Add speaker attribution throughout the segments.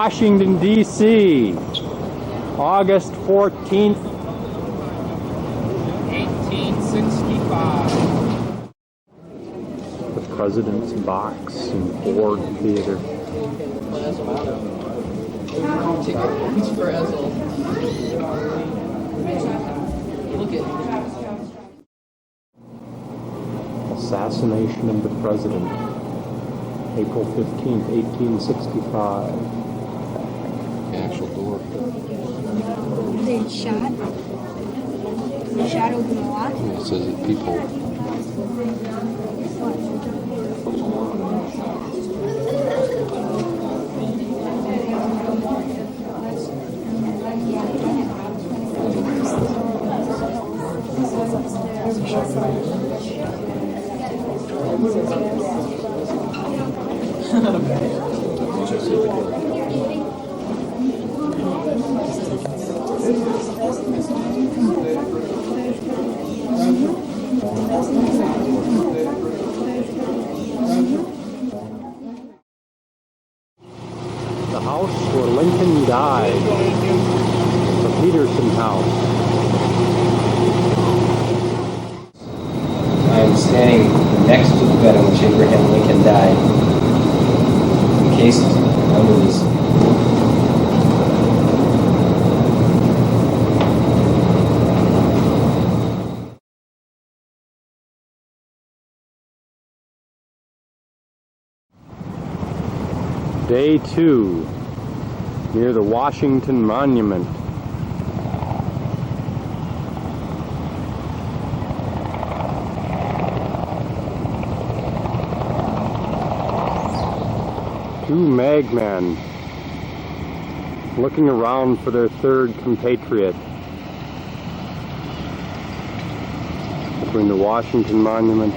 Speaker 1: Washington, D.C., August 14th,
Speaker 2: 1865.
Speaker 1: the President's Box and Ford Theater. Assassination of the President, April 15th, 1865.
Speaker 3: The actual door.
Speaker 4: They shot? The shot open a lot?
Speaker 3: It says that people.
Speaker 1: The house where Lincoln died, the Peterson House.
Speaker 5: I am standing next to the bed on which Abraham Lincoln died, encased under this.
Speaker 1: Day 2, near the Washington Monument. Two magmen looking around for their third compatriot between the Washington Monument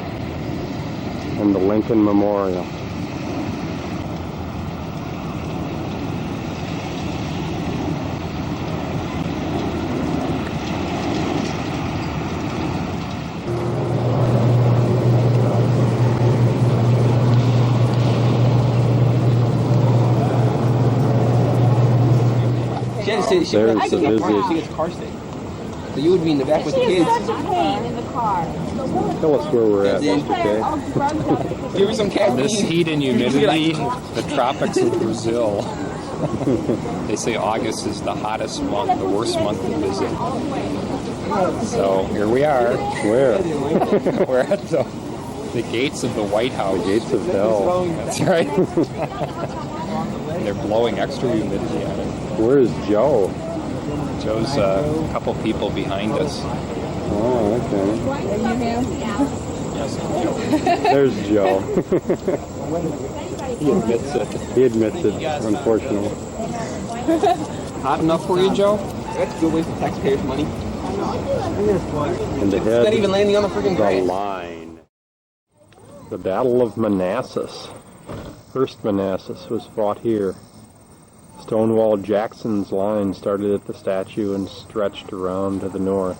Speaker 1: and the Lincoln Memorial.
Speaker 5: There's
Speaker 1: the visit.
Speaker 5: She gets car sick. So you would be in the back with the kids.
Speaker 4: Such a pain in the car.
Speaker 1: Tell us where we're at,
Speaker 5: Then-
Speaker 1: Mr. K.
Speaker 5: Give her some caffeine.
Speaker 2: This heat and humidity, the tropics of Brazil. They say August is the hottest month, the worst month to visit. So here we are.
Speaker 1: Where?
Speaker 2: We're at the gates of the White House.
Speaker 1: The gates of hell.
Speaker 2: That's right. And they're blowing extra humidity on it.
Speaker 1: Where's Joe?
Speaker 2: Joe's a couple people behind us.
Speaker 1: Oh, okay.
Speaker 2: Yes, Joe.
Speaker 1: There's Joe.
Speaker 2: He admits it.
Speaker 1: He admits it, unfortunately.
Speaker 2: Hot enough for you, Joe?
Speaker 5: That's a good waste of taxpayers' money.
Speaker 1: And
Speaker 5: It's not even
Speaker 1: ahead,
Speaker 5: landing on the freaking
Speaker 1: the
Speaker 5: grass.
Speaker 1: line. The Battle of Manassas. First Manassas was fought here. Stonewall Jackson's line started at the statue and stretched around to the north,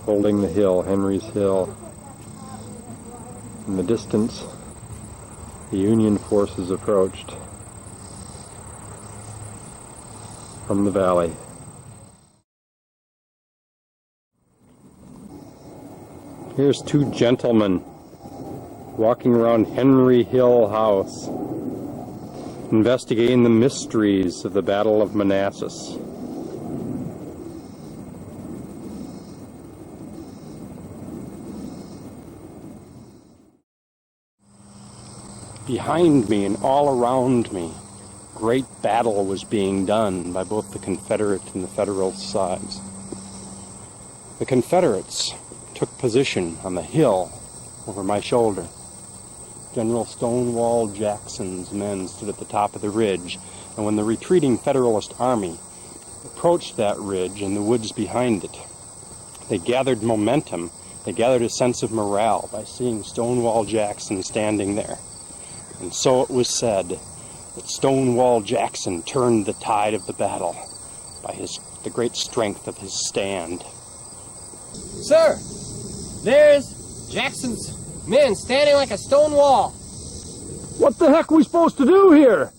Speaker 1: holding the hill, Henry's Hill. In the distance, the Union forces approached from the valley. Here's two gentlemen walking around Henry Hill House, investigating the mysteries of the Battle of Manassas. Behind me and all around me, great battle was being done by both the Confederate and the Federal sides. The Confederates took position on the hill over my shoulder. General Stonewall Jackson's men stood at the top of the ridge, and when the retreating Federalist army approached that ridge and the woods behind it, they gathered momentum, they gathered a sense of morale by seeing Stonewall Jackson standing there. And so it was said that Stonewall Jackson turned the tide of the battle by the great strength of his stand.
Speaker 6: Sir, there's Jackson's men standing like a stone wall.
Speaker 1: What the heck are we supposed to do here?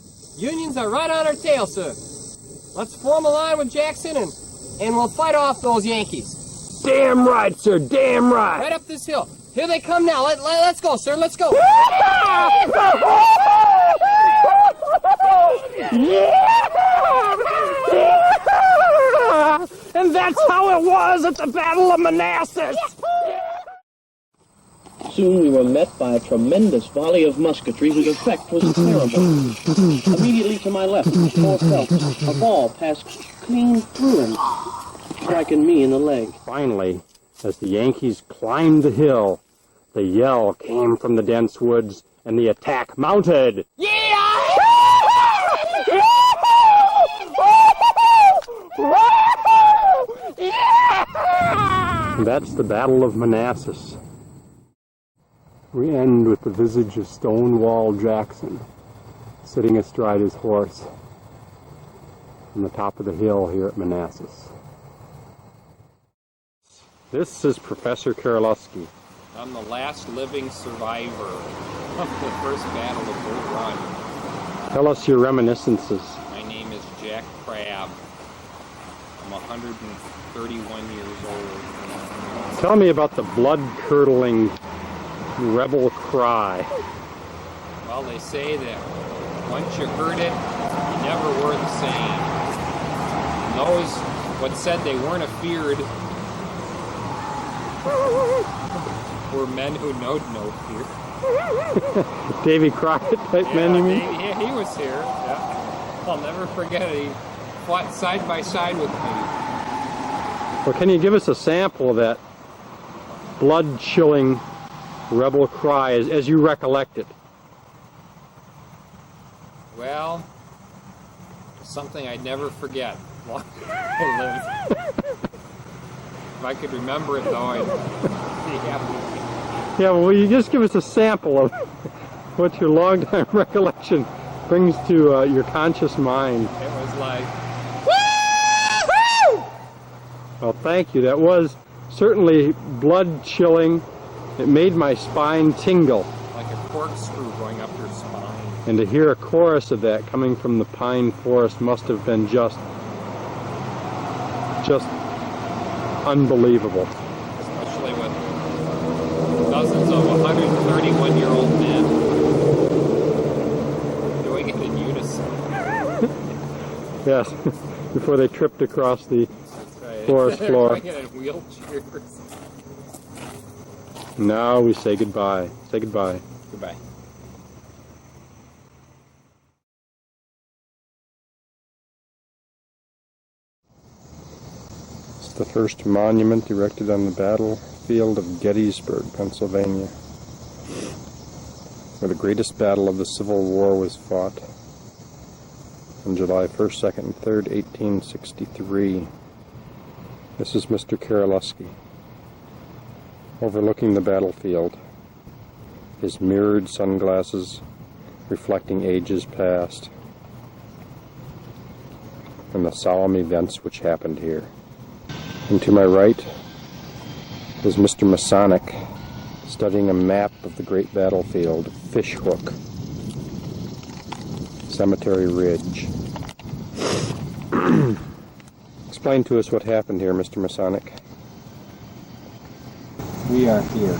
Speaker 6: Unions are right on our tail, sir. Let's form a line with Jackson and we'll fight off those Yankees.
Speaker 1: Damn right, sir. Damn right.
Speaker 6: Right up this hill. Here they come now. Let's go, sir. Let's go.
Speaker 1: And that's how it was at the Battle of Manassas.
Speaker 7: Soon we were met by a tremendous volley of musketry whose effect was terrible. Immediately to my left, poor Phelps, a ball passed clean through him, striking me in the leg.
Speaker 1: Finally, as the Yankees climbed the hill, the yell came from the dense woods, and the attack mounted. That's the Battle of Manassas. We end with the visage of Stonewall Jackson, sitting astride his horse on the top of the hill here at Manassas. This is Professor Karaluski.
Speaker 2: I'm the last living survivor of the first Battle of Bull Run.
Speaker 1: Tell us your reminiscences.
Speaker 2: My name is Jack Crabb. I'm 131 years old.
Speaker 1: Tell me about the blood-curdling rebel cry.
Speaker 2: Well, they say that once you heard it, you never were the same. And those what said they weren't afeared were men who knowed no fear.
Speaker 1: Davy Crockett type men, you mean?
Speaker 2: Yeah, he was here. Yeah. I'll never forget it. He fought side by side with me.
Speaker 1: Well, can you give us a sample of that blood-chilling rebel cry as you recollect it?
Speaker 2: Well, it's something I'd never forget. Long I lived. If I could remember it, though, I'd be happy.
Speaker 1: Yeah, well, will you just give us a sample of what your long-time recollection brings to your conscious mind?
Speaker 2: It was like,
Speaker 1: Well, thank you. That was certainly blood-chilling. It made my spine tingle.
Speaker 2: like a corkscrew going up your spine.
Speaker 1: And to hear a chorus of that coming from the pine forest must have been just unbelievable.
Speaker 2: Especially with dozens of 131-year-old men doing it in unison.
Speaker 1: Yes, before they tripped across the
Speaker 2: Right.
Speaker 1: forest floor.
Speaker 2: Doing it in wheelchairs.
Speaker 1: Now we say goodbye. Say goodbye.
Speaker 2: Goodbye.
Speaker 1: It's the first monument erected on the battlefield of Gettysburg, Pennsylvania, where the greatest battle of the Civil War was fought on July 1st, 2nd, and 3rd, 1863. This is Mr. Karaluski, overlooking the battlefield, his mirrored sunglasses reflecting ages past and the solemn events which happened here. And to my right is Mr. Masonic, studying a map of the great battlefield, Fishhook, Cemetery Ridge. Explain to us what happened here, Mr. Masonic.
Speaker 5: We are here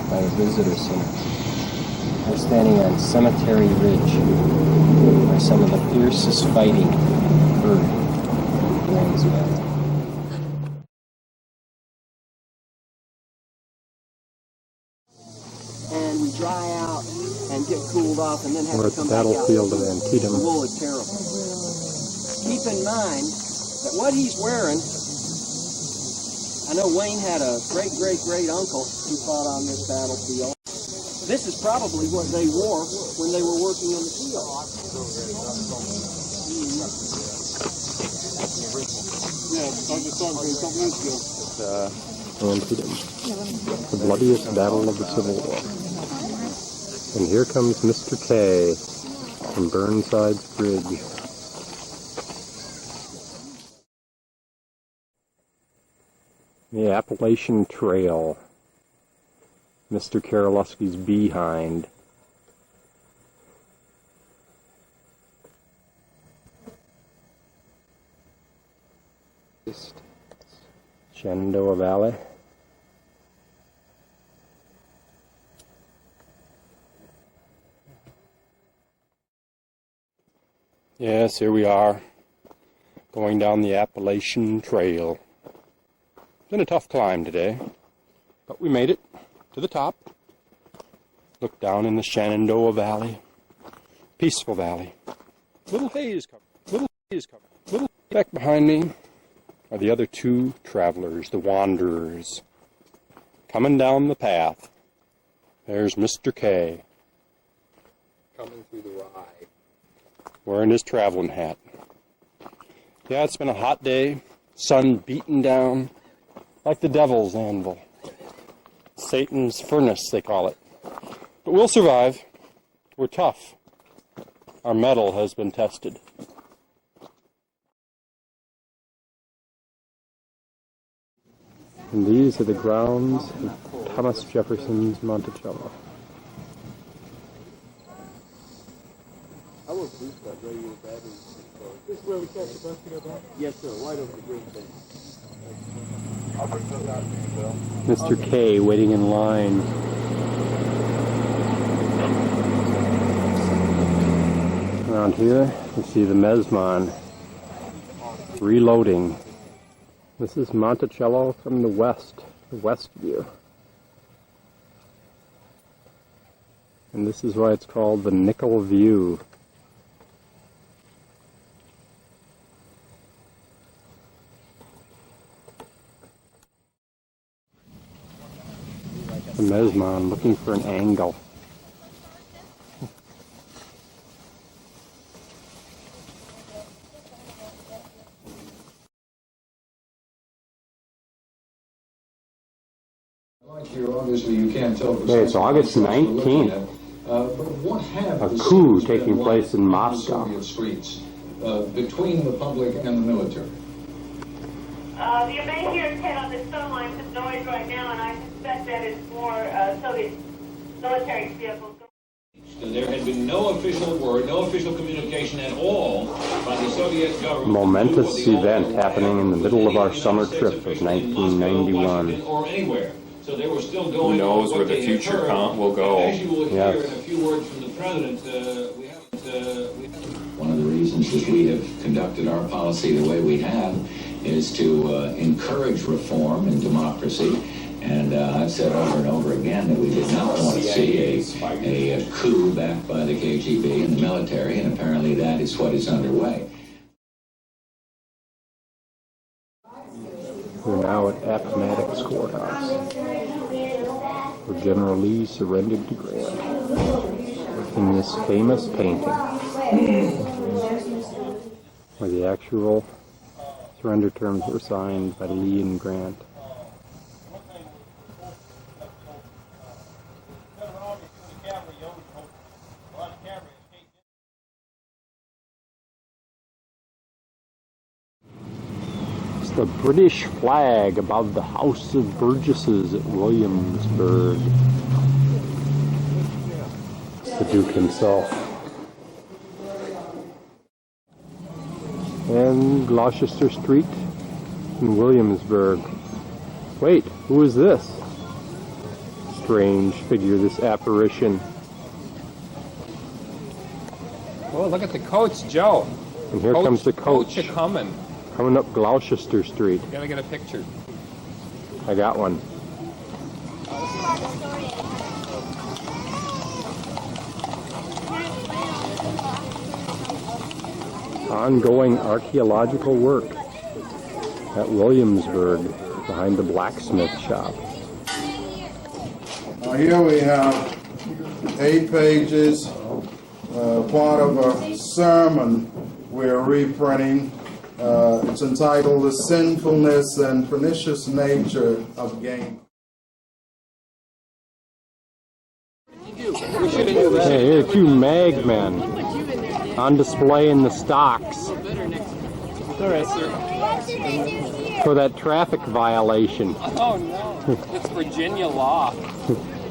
Speaker 5: by the visitor center. I'm standing on Cemetery Ridge, where some of the fiercest fighting occurred during this battle.
Speaker 7: And we dry out and get cooled off and then have
Speaker 1: We're
Speaker 7: to
Speaker 1: at the
Speaker 7: come back out.
Speaker 1: battlefield of
Speaker 7: The
Speaker 1: Antietam.
Speaker 7: wool is terrible. Keep in mind that what he's wearing, I know Wayne had a great uncle who fought on this battlefield. This is probably what they wore when they were working in the field.
Speaker 1: Antietam, the bloodiest battle of the Civil War. And here comes Mr. K from Burnside's Bridge. The Appalachian Trail, Mr. Karaluski's behind. Shenandoah Valley. Yes, here we are, going down the Appalachian Trail. It's been a tough climb today, but we made it to the top. Look down in the Shenandoah Valley. Peaceful valley. Little haze coming. Little haze coming. Little back behind me are the other two travelers, the wanderers, coming down the path. There's Mr. K.
Speaker 2: Coming through the rye.
Speaker 1: Wearing his traveling hat. Yeah, it's been a hot day. Sun beating down like the devil's anvil. Satan's furnace, they call it. But we'll survive. We're tough. Our mettle has been tested. And these are the grounds of Thomas Jefferson's Monticello.
Speaker 7: I will boost that radio battery. This is where we catch the bus to go back? Yes, sir. Right over the green thing.
Speaker 1: Mr. K waiting in line. Around here, you see the Mesmon reloading. This is Monticello from the west view. And this is why it's called the Nickel View. The Mesmon looking for an angle.
Speaker 8: Obviously, you can't tell.
Speaker 1: Okay, it's August 19th. A coup taking place in Moscow.
Speaker 8: Soviet streets between the public and the military.
Speaker 9: You may hear Ted on this phone line some noise right now, and I suspect that it's more Soviet military vehicles.
Speaker 10: There had been no official word, no official communication at all by the Soviet government.
Speaker 1: Momentous event happening in the middle of our summer trip of 1991.
Speaker 10: Or anywhere. So they were still going.
Speaker 2: Who knows where the future will go?
Speaker 10: As you will hear
Speaker 1: Yes.
Speaker 10: in a few words from the president, we haven't.
Speaker 11: One of the reasons that we have conducted our policy the way we have is to encourage reform and democracy. And I've said over and over again that we did not want to see a coup backed by the KGB and the military, and apparently that is what is underway.
Speaker 1: We're now at Appomattox Courthouse, where General Lee surrendered to Grant in this famous painting, where the actual surrender terms were signed by Lee and Grant. It's the British flag above the House of Burgesses at Williamsburg. It's the Duke himself. And Gloucester Street in Williamsburg. Wait, who is this? Strange figure, this apparition.
Speaker 2: Oh, look at the coach, Joe.
Speaker 1: And here comes the coach.
Speaker 2: Coach coming.
Speaker 1: Coming up Gloucester Street.
Speaker 2: Gotta get a picture.
Speaker 1: I got one. Ongoing archaeological work at Williamsburg behind the blacksmith shop.
Speaker 12: Here we have 8 pages, part of a sermon we're reprinting. It's entitled The Sinfulness and Pernicious Nature of Game.
Speaker 1: Hey, here are 2 magmen on display in the stocks for that traffic violation.
Speaker 2: Oh no, it's Virginia law.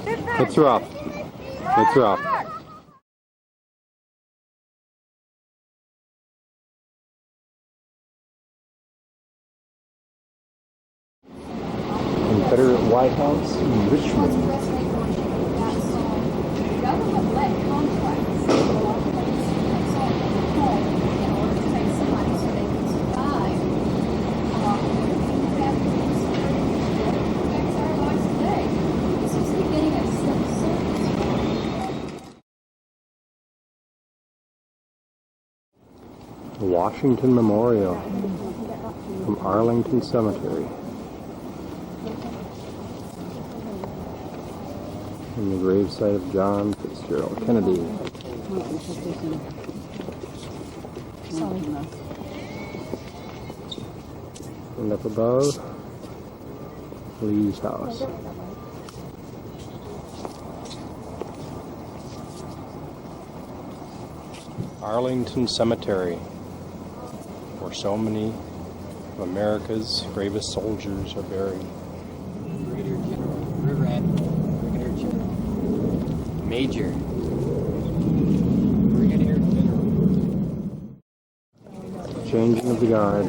Speaker 1: It's rough. It's rough. Confederate White House in Richmond.
Speaker 4: Government let contracts go off the home in order to take some money so they can survive. That affects our lives today. This is the beginning of civil service.
Speaker 1: Washington Memorial from Arlington Cemetery. And the gravesite of John Fitzgerald Kennedy. And up above, Lee's house. Arlington Cemetery, where so many of America's bravest soldiers are buried.
Speaker 5: Brigadier General, Rear Admiral, Brigadier General, Major, Brigadier General.
Speaker 1: Changing of the guard.